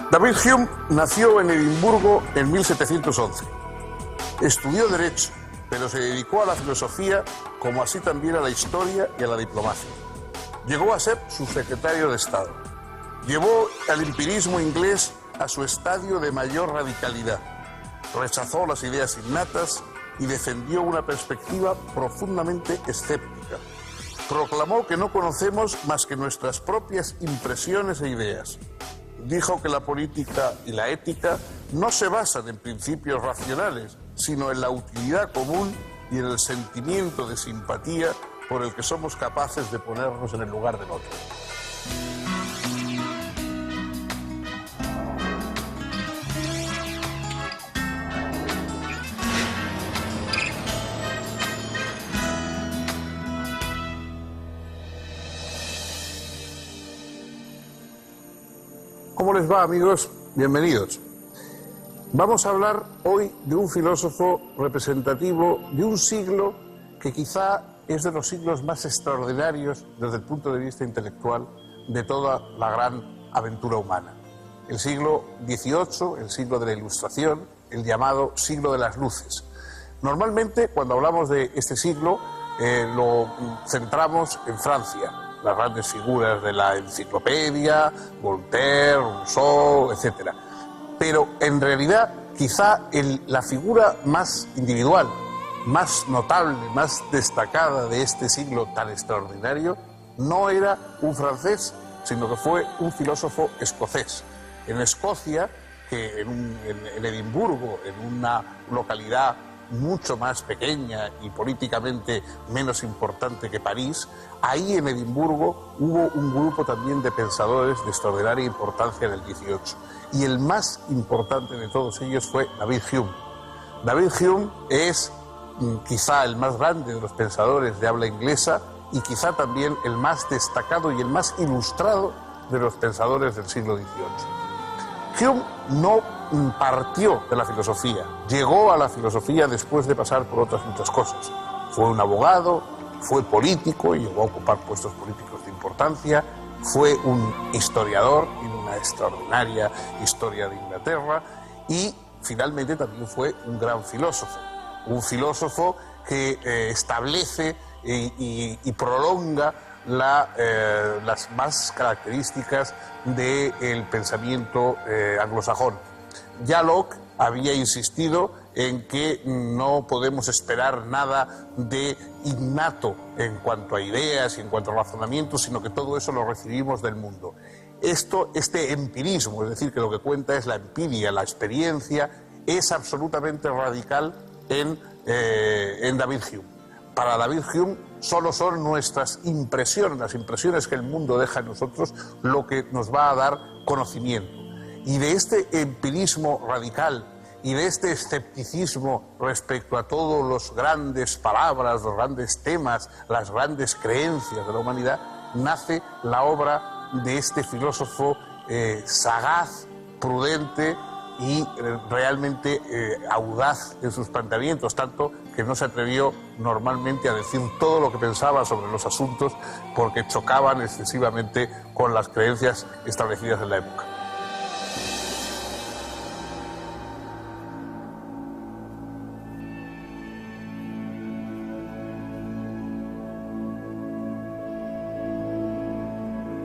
David Hume nació en Edimburgo en 1711. Estudió Derecho, pero se dedicó a la filosofía, como así también a la historia y a la diplomacia. Llegó a ser subsecretario de Estado. Llevó al empirismo inglés a su estadio de mayor radicalidad. Rechazó las ideas innatas y defendió una perspectiva profundamente escéptica. Proclamó que no conocemos más que nuestras propias impresiones e ideas. Dijo que la política y la ética no se basan en principios racionales, sino en la utilidad común y en el sentimiento de simpatía por el que somos capaces de ponernos en el lugar del otro. ¿Cómo les va, amigos? Bienvenidos. Vamos a hablar hoy de un filósofo representativo de un siglo que quizá es de los siglos más extraordinarios desde el punto de vista intelectual de toda la gran aventura humana. El siglo XVIII, el siglo de la Ilustración, el llamado siglo de las luces. Normalmente, cuando hablamos de este siglo, lo centramos en Francia. Las grandes figuras de la enciclopedia, Voltaire, Rousseau, etc. Pero en realidad quizá la figura más individual, más notable, más destacada de este siglo tan extraordinario no era un francés, sino que fue un filósofo escocés. En Escocia, que en Edimburgo, en una localidad mucho más pequeña y políticamente menos importante que París, ahí en Edimburgo hubo un grupo también de pensadores de extraordinaria importancia en el XVIII. Y el más importante de todos ellos fue David Hume. David Hume es quizá el más grande de los pensadores de habla inglesa y quizá también el más destacado y el más ilustrado de los pensadores del siglo XVIII. Hume no partió de la filosofía, llegó a la filosofía después de pasar por otras muchas cosas. Fue un abogado, fue político y llegó a ocupar puestos políticos de importancia, fue un historiador en una extraordinaria historia de Inglaterra y finalmente también fue un gran filósofo. Un filósofo que establece y prolonga las más características del pensamiento anglosajón. Ya Locke había insistido en que no podemos esperar nada de innato en cuanto a ideas y en cuanto a razonamientos, sino que todo eso lo recibimos del mundo. Este empirismo, es decir, que lo que cuenta es la empiria, la experiencia, es absolutamente radical en David Hume. Para David Hume solo son nuestras impresiones, las impresiones que el mundo deja en nosotros, lo que nos va a dar conocimiento. Y de este empirismo radical y de este escepticismo respecto a todos los grandes palabras, los grandes temas, las grandes creencias de la humanidad, nace la obra de este filósofo sagaz, prudente y realmente audaz en sus planteamientos, tanto que no se atrevió normalmente a decir todo lo que pensaba sobre los asuntos porque chocaban excesivamente con las creencias establecidas en la época.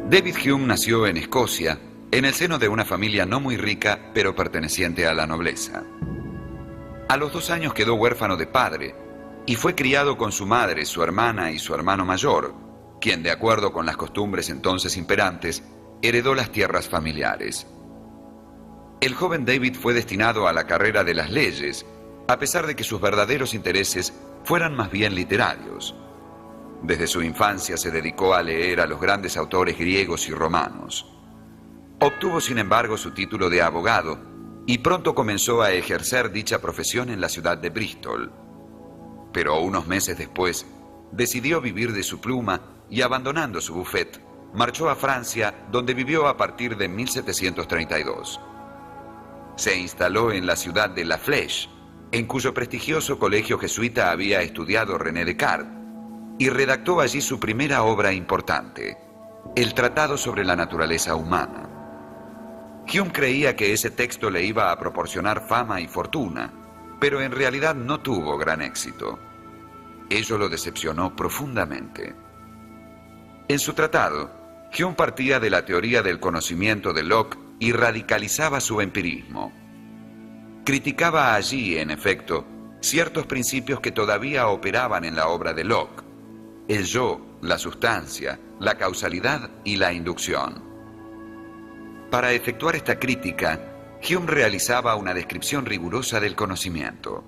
David Hume nació en Escocia, en el seno de una familia no muy rica, pero perteneciente a la nobleza. A los 2 años quedó huérfano de padre y fue criado con su madre, su hermana y su hermano mayor, quien, de acuerdo con las costumbres entonces imperantes, heredó las tierras familiares. El joven David fue destinado a la carrera de las leyes, a pesar de que sus verdaderos intereses fueran más bien literarios. Desde su infancia se dedicó a leer a los grandes autores griegos y romanos. Obtuvo, sin embargo, su título de abogado y pronto comenzó a ejercer dicha profesión en la ciudad de Bristol. Pero unos meses después, decidió vivir de su pluma y, abandonando su bufete, marchó a Francia, donde vivió a partir de 1732. Se instaló en la ciudad de La Flèche, en cuyo prestigioso colegio jesuita había estudiado René Descartes, y redactó allí su primera obra importante, el Tratado sobre la naturaleza humana. Hume creía que ese texto le iba a proporcionar fama y fortuna, pero en realidad no tuvo gran éxito. Ello lo decepcionó profundamente. En su tratado, Hume partía de la teoría del conocimiento de Locke y radicalizaba su empirismo. Criticaba allí, en efecto, ciertos principios que todavía operaban en la obra de Locke: el yo, la sustancia, la causalidad y la inducción. Para efectuar esta crítica, Hume realizaba una descripción rigurosa del conocimiento.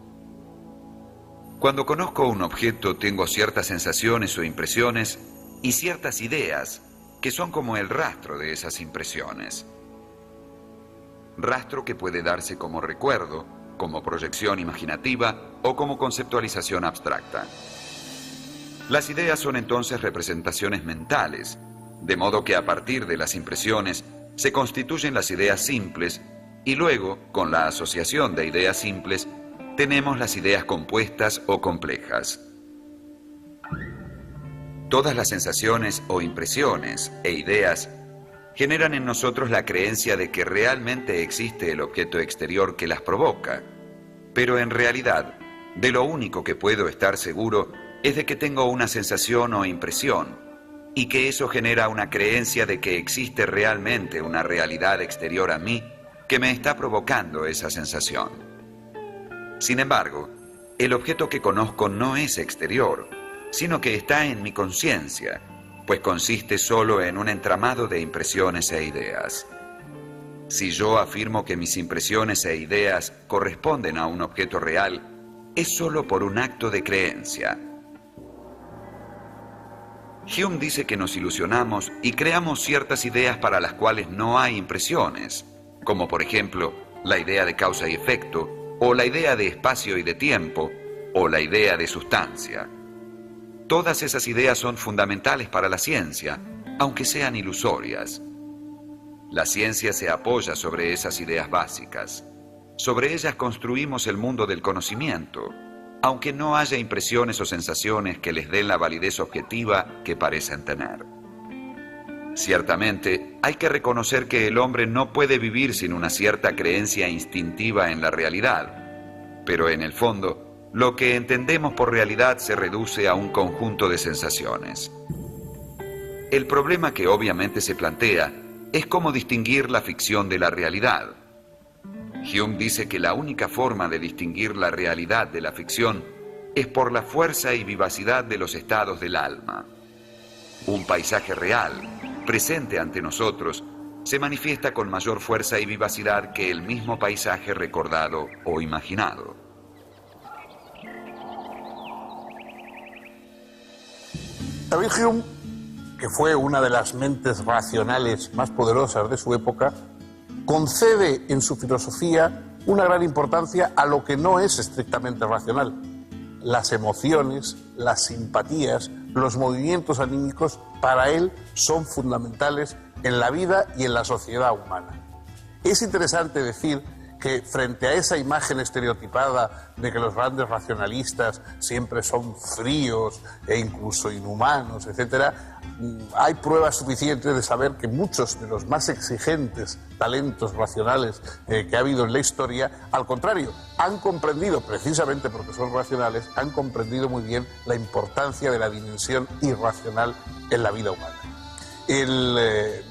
Cuando conozco un objeto, tengo ciertas sensaciones o impresiones y ciertas ideas que son como el rastro de esas impresiones. Rastro que puede darse como recuerdo, como proyección imaginativa o como conceptualización abstracta. Las ideas son entonces representaciones mentales, de modo que a partir de las impresiones se constituyen las ideas simples y luego, con la asociación de ideas simples, tenemos las ideas compuestas o complejas. Todas las sensaciones o impresiones e ideas generan en nosotros la creencia de que realmente existe el objeto exterior que las provoca, pero en realidad, de lo único que puedo estar seguro es de que tengo una sensación o impresión, y que eso genera una creencia de que existe realmente una realidad exterior a mí que me está provocando esa sensación. Sin embargo, el objeto que conozco no es exterior, sino que está en mi conciencia, pues consiste solo en un entramado de impresiones e ideas. Si yo afirmo que mis impresiones e ideas corresponden a un objeto real, es solo por un acto de creencia. Hume dice que nos ilusionamos y creamos ciertas ideas para las cuales no hay impresiones, como por ejemplo la idea de causa y efecto, o la idea de espacio y de tiempo, o la idea de sustancia. Todas esas ideas son fundamentales para la ciencia, aunque sean ilusorias. La ciencia se apoya sobre esas ideas básicas. Sobre ellas construimos el mundo del conocimiento, aunque no haya impresiones o sensaciones que les den la validez objetiva que parecen tener. Ciertamente, hay que reconocer que el hombre no puede vivir sin una cierta creencia instintiva en la realidad, pero en el fondo, lo que entendemos por realidad se reduce a un conjunto de sensaciones. El problema que obviamente se plantea es cómo distinguir la ficción de la realidad. Hume dice que la única forma de distinguir la realidad de la ficción es por la fuerza y vivacidad de los estados del alma. Un paisaje real, presente ante nosotros, se manifiesta con mayor fuerza y vivacidad que el mismo paisaje recordado o imaginado. David Hume, que fue una de las mentes racionales más poderosas de su época, concede en su filosofía una gran importancia a lo que no es estrictamente racional. Las emociones, las simpatías, los movimientos anímicos, para él son fundamentales en la vida y en la sociedad humana. Es interesante decir que frente a esa imagen estereotipada de que los grandes racionalistas siempre son fríos e incluso inhumanos, etcétera, hay pruebas suficientes de saber que muchos de los más exigentes talentos racionales que ha habido en la historia, al contrario, han comprendido, precisamente porque son racionales, han comprendido muy bien la importancia de la dimensión irracional en la vida humana.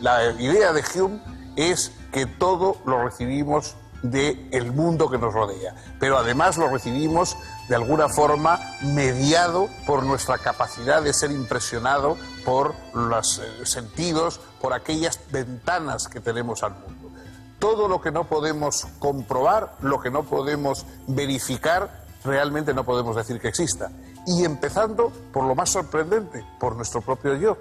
La idea de Hume es que todo lo recibimos del mundo que nos rodea, pero además lo recibimos de alguna forma mediado por nuestra capacidad de ser impresionado por los sentidos, por aquellas ventanas que tenemos al mundo. Todo lo que no podemos comprobar, lo que no podemos verificar, realmente no podemos decir que exista. Y empezando por lo más sorprendente, por nuestro propio yo.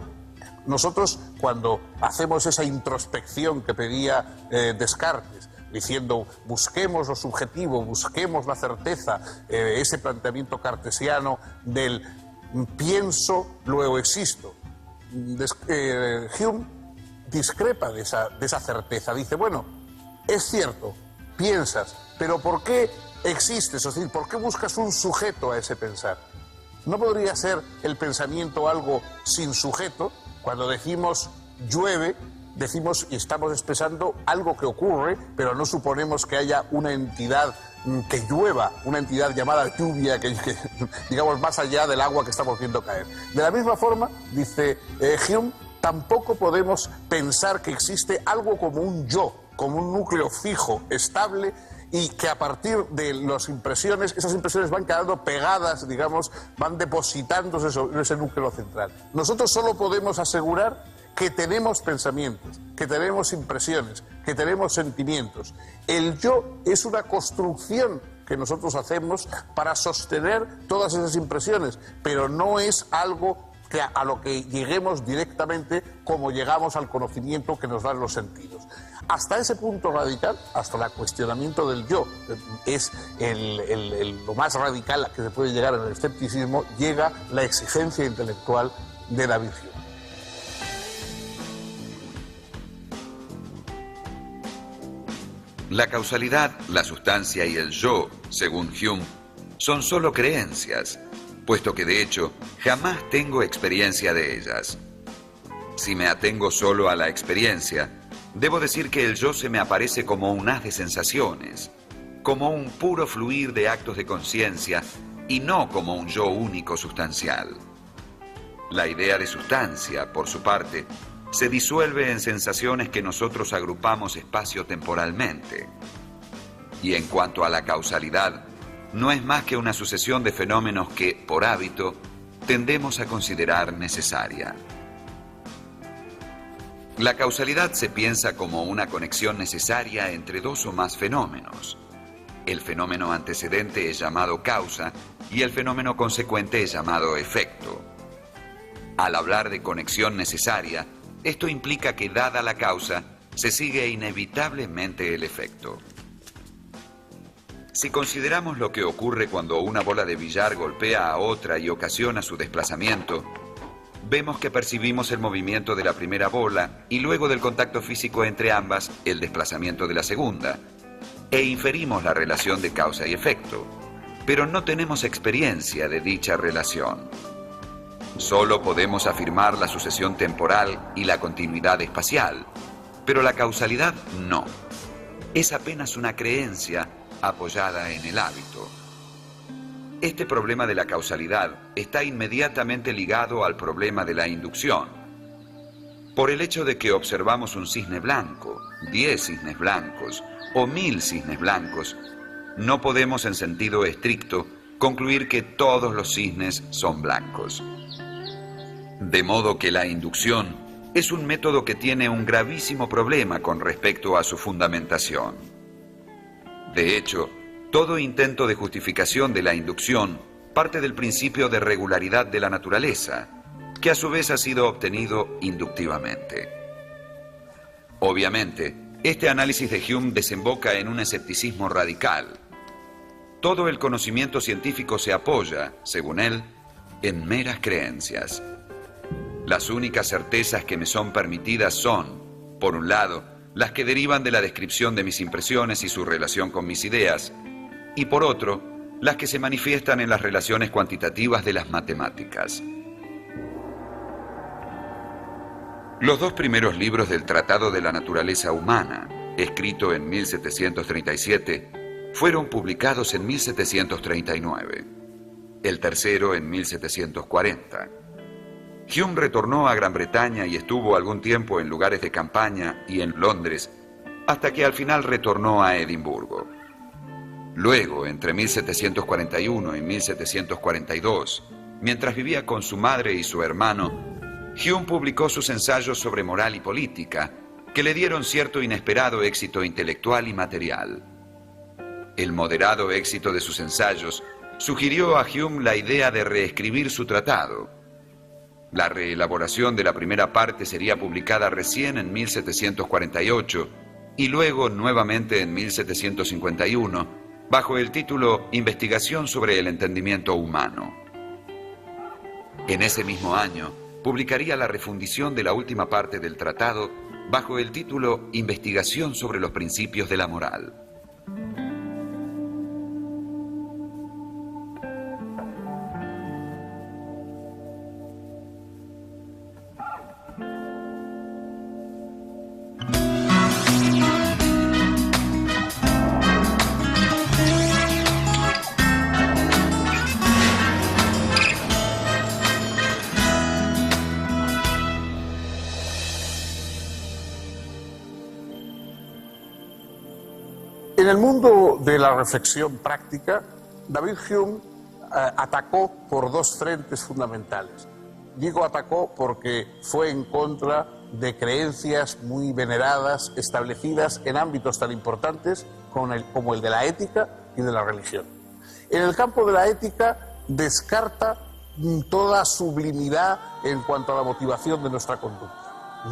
Nosotros, cuando hacemos esa introspección que pedía Descartes, diciendo busquemos lo subjetivo, busquemos la certeza, ese planteamiento cartesiano del pienso, luego existo. Hume discrepa de esa certeza, dice, bueno, es cierto, piensas, pero ¿por qué existes? Es decir, ¿por qué buscas un sujeto a ese pensar? ¿No podría ser el pensamiento algo sin sujeto? Cuando decimos llueve, decimos y estamos expresando algo que ocurre, pero no suponemos que haya una entidad que llueva, una entidad llamada lluvia, que digamos más allá del agua que estamos viendo caer. De la misma forma, dice Hume, tampoco podemos pensar que existe algo como un yo, como un núcleo fijo, estable, y que a partir de las impresiones, esas impresiones van quedando pegadas, digamos, van depositándose sobre ese núcleo central. Nosotros solo podemos asegurar que tenemos pensamientos, que tenemos impresiones, que tenemos sentimientos. El yo es una construcción que nosotros hacemos para sostener todas esas impresiones, pero no es algo que a lo que lleguemos directamente como llegamos al conocimiento que nos dan los sentidos. Hasta ese punto radical, hasta el cuestionamiento del yo, es lo más radical que se puede llegar en el escepticismo, llega la exigencia intelectual de David Hume. La causalidad, la sustancia y el yo, según Hume, son solo creencias, puesto que de hecho jamás tengo experiencia de ellas. Si me atengo solo a la experiencia, debo decir que el yo se me aparece como un haz de sensaciones, como un puro fluir de actos de conciencia y no como un yo único sustancial. La idea de sustancia, por su parte, se disuelve en sensaciones que nosotros agrupamos espacio-temporalmente. Y en cuanto a la causalidad, no es más que una sucesión de fenómenos que, por hábito, tendemos a considerar necesaria. La causalidad se piensa como una conexión necesaria entre dos o más fenómenos. El fenómeno antecedente es llamado causa y el fenómeno consecuente es llamado efecto. Al hablar de conexión necesaria, esto implica que, dada la causa, se sigue inevitablemente el efecto. Si consideramos lo que ocurre cuando una bola de billar golpea a otra y ocasiona su desplazamiento, vemos que percibimos el movimiento de la primera bola y luego del contacto físico entre ambas, el desplazamiento de la segunda, e inferimos la relación de causa y efecto, pero no tenemos experiencia de dicha relación. Solo podemos afirmar la sucesión temporal y la continuidad espacial, pero la causalidad no. Es apenas una creencia apoyada en el hábito. Este problema de la causalidad está inmediatamente ligado al problema de la inducción. Por el hecho de que observamos un cisne blanco, 10 cisnes blancos o 1000 cisnes blancos, no podemos en sentido estricto concluir que todos los cisnes son blancos. De modo que la inducción es un método que tiene un gravísimo problema con respecto a su fundamentación. De hecho, todo intento de justificación de la inducción parte del principio de regularidad de la naturaleza, que a su vez ha sido obtenido inductivamente. Obviamente, este análisis de Hume desemboca en un escepticismo radical. Todo el conocimiento científico se apoya, según él, en meras creencias. Las únicas certezas que me son permitidas son, por un lado, las que derivan de la descripción de mis impresiones y su relación con mis ideas, y por otro, las que se manifiestan en las relaciones cuantitativas de las matemáticas. Los dos primeros libros del Tratado de la Naturaleza Humana, escrito en 1737, fueron publicados en 1739. El tercero en 1740. Hume retornó a Gran Bretaña y estuvo algún tiempo en lugares de campaña y en Londres, hasta que al final retornó a Edimburgo. Luego, entre 1741 y 1742, mientras vivía con su madre y su hermano, Hume publicó sus ensayos sobre moral y política, que le dieron cierto inesperado éxito intelectual y material. El moderado éxito de sus ensayos sugirió a Hume la idea de reescribir su tratado. La reelaboración de la primera parte sería publicada recién en 1748 y luego nuevamente en 1751, bajo el título Investigación sobre el entendimiento humano. En ese mismo año, publicaría la refundición de la última parte del tratado bajo el título Investigación sobre los principios de la moral. En el mundo de la reflexión práctica, David Hume atacó por dos frentes fundamentales. Digo atacó porque fue en contra de creencias muy veneradas, establecidas en ámbitos tan importantes como el de la ética y de la religión. En el campo de la ética descarta toda sublimidad en cuanto a la motivación de nuestra conducta.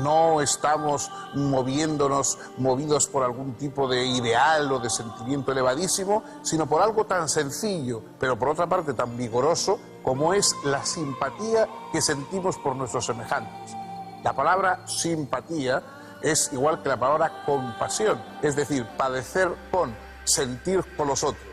No estamos movidos por algún tipo de ideal o de sentimiento elevadísimo, sino por algo tan sencillo, pero por otra parte tan vigoroso, como es la simpatía que sentimos por nuestros semejantes. La palabra simpatía es igual que la palabra compasión, es decir, padecer con, sentir con los otros.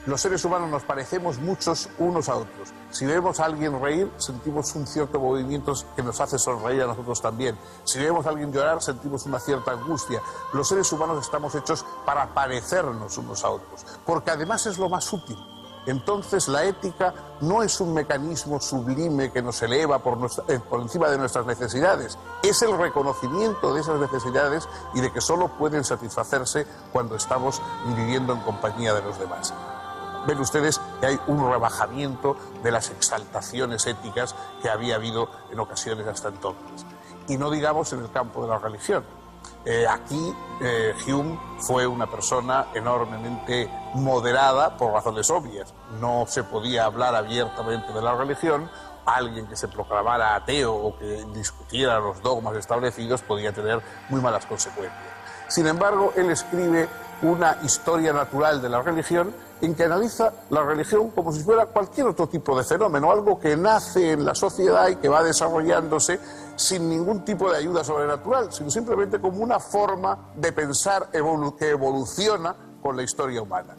Los seres humanos nos parecemos muchos unos a otros. Si vemos a alguien reír, sentimos un cierto movimiento que nos hace sonreír a nosotros también. Si vemos a alguien llorar, sentimos una cierta angustia. Los seres humanos estamos hechos para parecernos unos a otros, porque además es lo más útil. Entonces la ética no es un mecanismo sublime que nos eleva por encima de nuestras necesidades. Es el reconocimiento de esas necesidades y de que solo pueden satisfacerse cuando estamos viviendo en compañía de los demás. Ven ustedes que hay un rebajamiento de las exaltaciones éticas que había habido en ocasiones hasta entonces. Y no digamos en el campo de la religión. Aquí Hume fue una persona enormemente moderada por razones obvias. No se podía hablar abiertamente de la religión. Alguien que se proclamara ateo o que discutiera los dogmas establecidos podía tener muy malas consecuencias. Sin embargo, él escribe una historia natural de la religión en que analiza la religión como si fuera cualquier otro tipo de fenómeno, algo que nace en la sociedad y que va desarrollándose sin ningún tipo de ayuda sobrenatural, sino simplemente como una forma de pensar que evoluciona con la historia humana.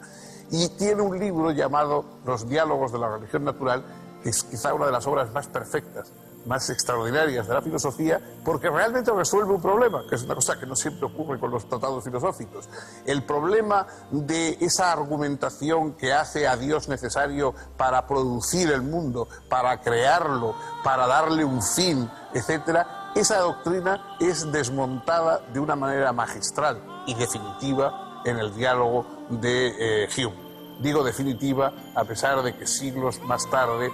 Y tiene un libro llamado Los diálogos de la religión natural, que es quizá una de las obras más perfectas, más extraordinarias de la filosofía, porque realmente resuelve un problema, que es una cosa que no siempre ocurre con los tratados filosóficos. El problema de esa argumentación que hace a Dios necesario para producir el mundo, para crearlo, para darle un fin, etcétera, esa doctrina es desmontada de una manera magistral y definitiva en el diálogo de Hume. Digo definitiva a pesar de que siglos más tarde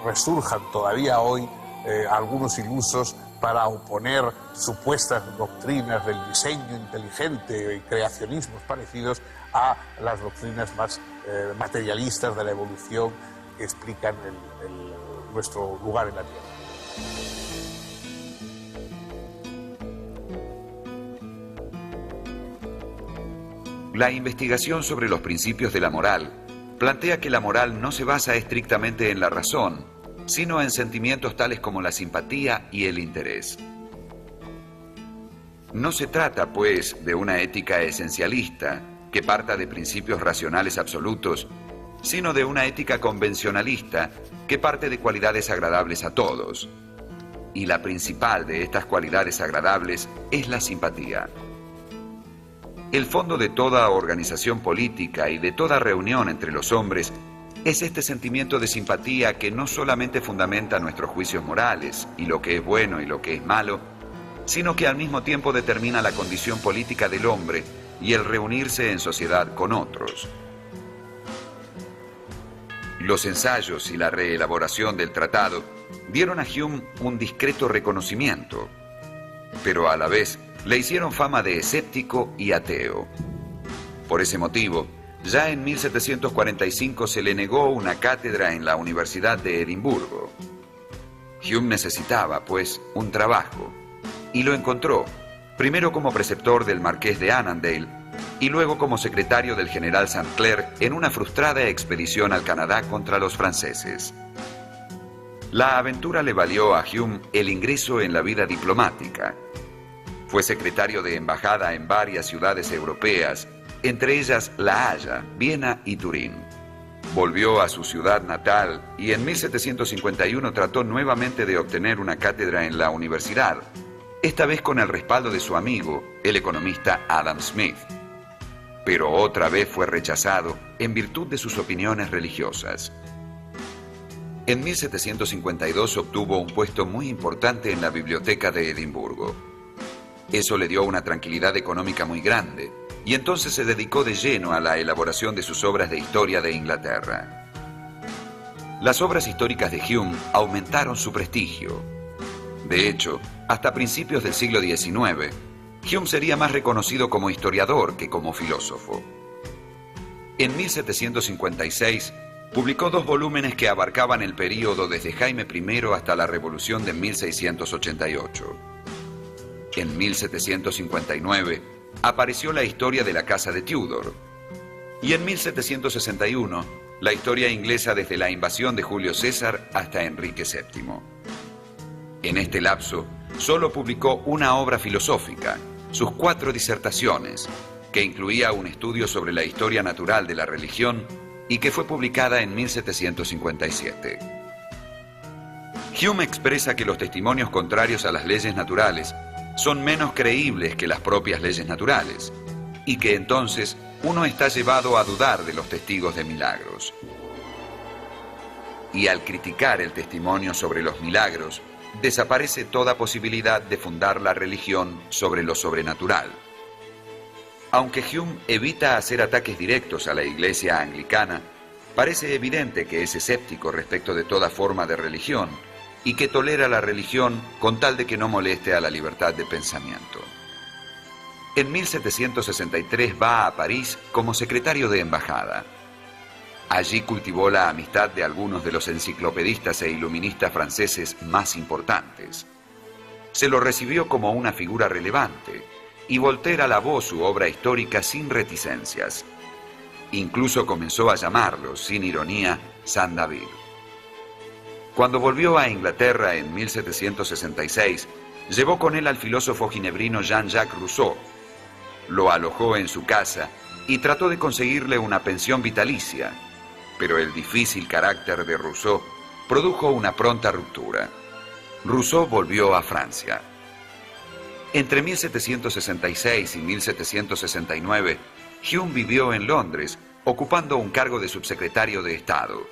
resurjan todavía hoy algunos ilusos para oponer supuestas doctrinas del diseño inteligente y creacionismos parecidos a las doctrinas más materialistas de la evolución que explican nuestro lugar en la Tierra. La investigación sobre los principios de la moral plantea que la moral no se basa estrictamente en la razón, sino en sentimientos tales como la simpatía y el interés. No se trata, pues, de una ética esencialista que parta de principios racionales absolutos, sino de una ética convencionalista que parte de cualidades agradables a todos. Y la principal de estas cualidades agradables es la simpatía. El fondo de toda organización política y de toda reunión entre los hombres es este sentimiento de simpatía que no solamente fundamenta nuestros juicios morales y lo que es bueno y lo que es malo, sino que al mismo tiempo determina la condición política del hombre y el reunirse en sociedad con otros. Los ensayos y la reelaboración del tratado dieron a Hume un discreto reconocimiento, pero a la vez le hicieron fama de escéptico y ateo. Por ese motivo, ya en 1745 se le negó una cátedra en la Universidad de Edimburgo. Hume necesitaba, pues, un trabajo, y lo encontró, primero como preceptor del marqués de Annandale y luego como secretario del general St. Clair en una frustrada expedición al Canadá contra los franceses. La aventura le valió a Hume el ingreso en la vida diplomática. Fue secretario de embajada en varias ciudades europeas, entre ellas La Haya, Viena y Turín. Volvió a su ciudad natal y en 1751 trató nuevamente de obtener una cátedra en la universidad, esta vez con el respaldo de su amigo, el economista Adam Smith. Pero otra vez fue rechazado en virtud de sus opiniones religiosas. En 1752 obtuvo un puesto muy importante en la biblioteca de Edimburgo. Eso le dio una tranquilidad económica muy grande, y entonces se dedicó de lleno a la elaboración de sus obras de historia de Inglaterra. Las obras históricas de Hume aumentaron su prestigio. De hecho, hasta principios del siglo XIX, Hume sería más reconocido como historiador que como filósofo. En 1756, publicó 2 volúmenes que abarcaban el período desde Jaime I hasta la Revolución de 1688. En 1759, apareció la historia de la Casa de Tudor. Y en 1761, la historia inglesa desde la invasión de Julio César hasta Enrique VII. En este lapso, solo publicó una obra filosófica, sus 4 disertaciones, que incluía un estudio sobre la historia natural de la religión y que fue publicada en 1757. Hume expresa que los testimonios contrarios a las leyes naturales son menos creíbles que las propias leyes naturales, y que entonces uno está llevado a dudar de los testigos de milagros. Y al criticar el testimonio sobre los milagros, desaparece toda posibilidad de fundar la religión sobre lo sobrenatural. Aunque Hume evita hacer ataques directos a la Iglesia anglicana, parece evidente que es escéptico respecto de toda forma de religión y que tolera la religión con tal de que no moleste a la libertad de pensamiento. En 1763 va a París como secretario de embajada. Allí cultivó la amistad de algunos de los enciclopedistas e iluministas franceses más importantes. Se lo recibió como una figura relevante y Voltaire alabó su obra histórica sin reticencias. Incluso comenzó a llamarlo, sin ironía, Saint David. Cuando volvió a Inglaterra en 1766, llevó con él al filósofo ginebrino Jean-Jacques Rousseau. Lo alojó en su casa y trató de conseguirle una pensión vitalicia, pero el difícil carácter de Rousseau produjo una pronta ruptura. Rousseau volvió a Francia. Entre 1766 y 1769, Hume vivió en Londres, ocupando un cargo de subsecretario de Estado.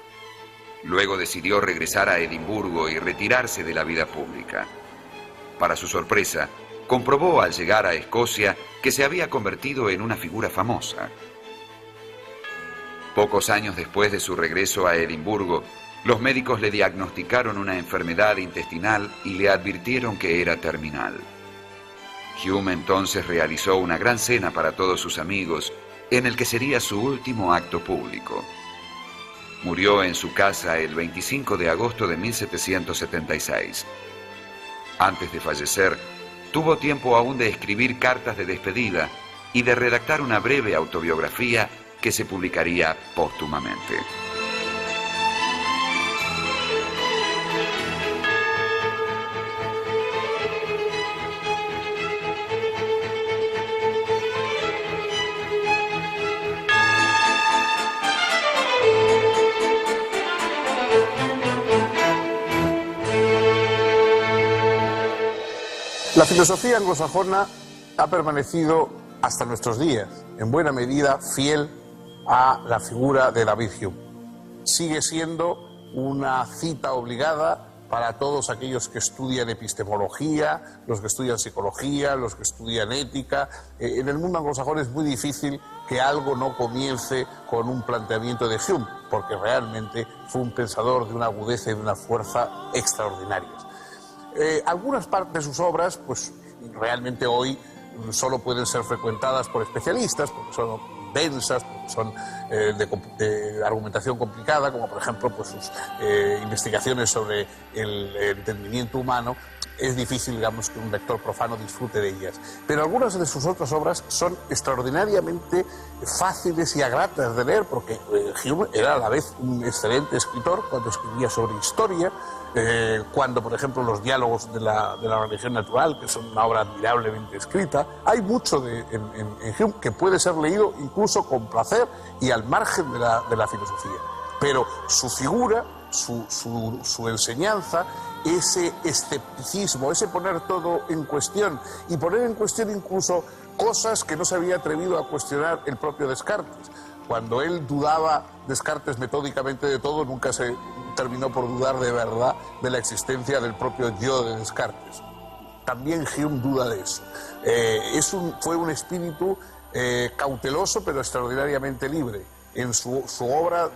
Luego decidió regresar a Edimburgo y retirarse de la vida pública. Para su sorpresa, comprobó al llegar a Escocia que se había convertido en una figura famosa. Pocos años después de su regreso a Edimburgo, los médicos le diagnosticaron una enfermedad intestinal y le advirtieron que era terminal. Hume entonces realizó una gran cena para todos sus amigos, en el que sería su último acto público. Murió en su casa el 25 de agosto de 1776. Antes de fallecer, tuvo tiempo aún de escribir cartas de despedida y de redactar una breve autobiografía que se publicaría póstumamente. La filosofía anglosajona ha permanecido hasta nuestros días, en buena medida, fiel a la figura de David Hume. Sigue siendo una cita obligada para todos aquellos que estudian epistemología, los que estudian psicología, los que estudian ética. En el mundo anglosajón es muy difícil que algo no comience con un planteamiento de Hume, porque realmente fue un pensador de una agudeza y de una fuerza extraordinarias. Algunas partes de sus obras, pues realmente hoy solo pueden ser frecuentadas por especialistas, porque son densas, porque son de argumentación complicada, como por ejemplo pues sus investigaciones sobre el entendimiento humano. Es difícil, digamos, que un lector profano disfrute de ellas. Pero algunas de sus otras obras son extraordinariamente fáciles y gratas de leer, porque Hume era a la vez un excelente escritor cuando escribía sobre historia, cuando, por ejemplo, los diálogos de la religión natural, que son una obra admirablemente escrita. Hay mucho en Hume que puede ser leído incluso con placer y al margen de la filosofía. Pero su figura, su enseñanza, ese escepticismo, ese poner todo en cuestión y poner en cuestión incluso cosas que no se había atrevido a cuestionar el propio Descartes. Cuando él dudaba, Descartes, metódicamente de todo, nunca se terminó por dudar de verdad de la existencia del propio yo de Descartes. También Hume duda de eso. Fue un espíritu cauteloso pero extraordinariamente libre. En su obra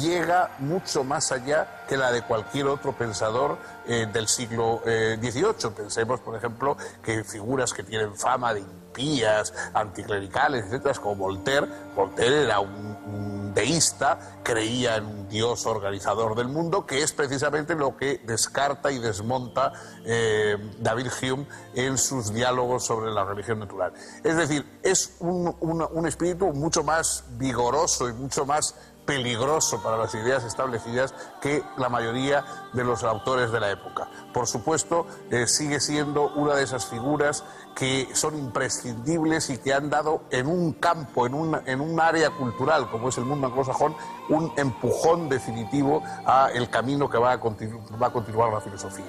llega mucho más allá que la de cualquier otro pensador del siglo XVIII. Pensemos, por ejemplo, que figuras que tienen fama de impías, anticlericales, etcétera, como Voltaire. Voltaire era un deísta, creía en un Dios organizador del mundo, que es precisamente lo que descarta y desmonta David Hume en sus diálogos sobre la religión natural. Es decir, es un espíritu mucho más vigoroso y mucho más peligroso para las ideas establecidas que la mayoría de los autores de la época. Por supuesto, sigue siendo una de esas figuras que son imprescindibles y que han dado en un campo, en un área cultural como es el mundo anglosajón, un empujón definitivo a el camino que va a continuar la filosofía.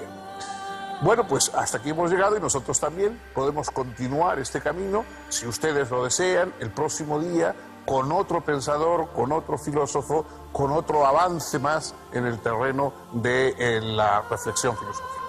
Bueno, pues hasta aquí hemos llegado y nosotros también podemos continuar este camino, si ustedes lo desean, el próximo día, con otro pensador, con otro filósofo, con otro avance más en el terreno de la reflexión filosófica.